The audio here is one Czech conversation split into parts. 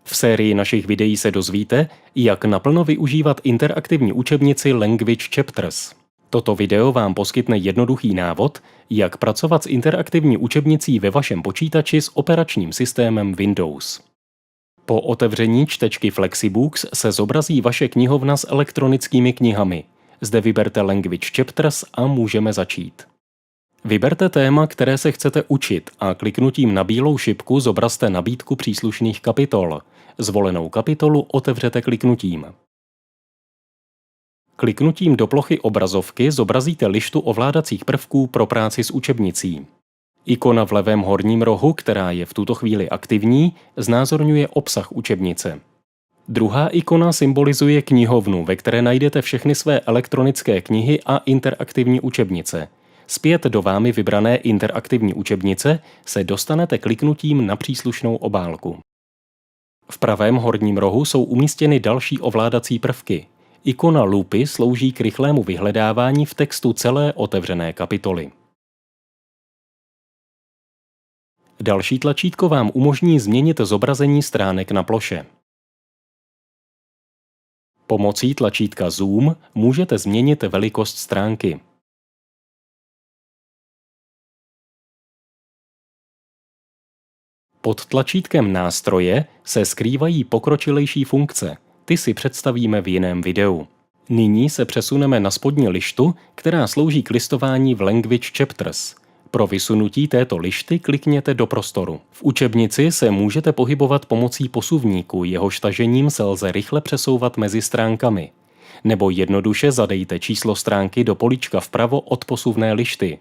V sérii našich videí se dozvíte, jak naplno využívat interaktivní učebnici Language Chapters. Toto video vám poskytne jednoduchý návod, jak pracovat s interaktivní učebnicí ve vašem počítači s operačním systémem Windows. Po otevření čtečky Flexibooks se zobrazí vaše knihovna s elektronickými knihami. Zde vyberte Language Chapters a můžeme začít. Vyberte téma, které se chcete učit a kliknutím na bílou šipku zobrazte nabídku příslušných kapitol. Zvolenou kapitolu otevřete kliknutím. Kliknutím do plochy obrazovky zobrazíte lištu ovládacích prvků pro práci s učebnicí. Ikona v levém horním rohu, která je v tuto chvíli aktivní, znázorňuje obsah učebnice. Druhá ikona symbolizuje knihovnu, ve které najdete všechny své elektronické knihy a interaktivní učebnice. Zpět do vámi vybrané interaktivní učebnice se dostanete kliknutím na příslušnou obálku. V pravém horním rohu jsou umístěny další ovládací prvky. Ikona lupy slouží k rychlému vyhledávání v textu celé otevřené kapitoly. Další tlačítko vám umožní změnit zobrazení stránek na ploše. Pomocí tlačítka Zoom můžete změnit velikost stránky. Pod tlačítkem Nástroje se skrývají pokročilejší funkce. Ty si představíme v jiném videu. Nyní se přesuneme na spodní lištu, která slouží k listování v Language Chapters. Pro vysunutí této lišty klikněte do prostoru. V učebnici se můžete pohybovat pomocí posuvníku, jehož tažením se lze rychle přesouvat mezi stránkami. Nebo jednoduše zadejte číslo stránky do políčka vpravo od posuvné lišty.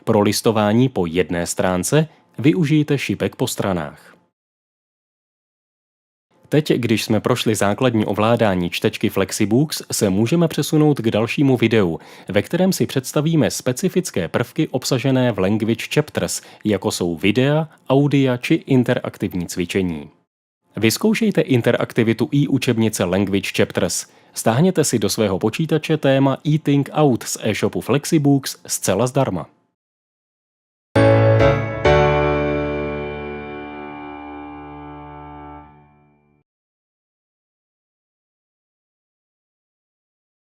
Pro listování po jedné stránce využijte šipek po stranách. Teď, když jsme prošli základní ovládání čtečky Flexibooks, se můžeme přesunout k dalšímu videu, ve kterém si představíme specifické prvky obsažené v Language Chapters, jako jsou videa, audia či interaktivní cvičení. Vyzkoušejte interaktivitu e-učebnice Language Chapters. Stáhněte si do svého počítače téma Eating Out z e-shopu Flexibooks zcela zdarma.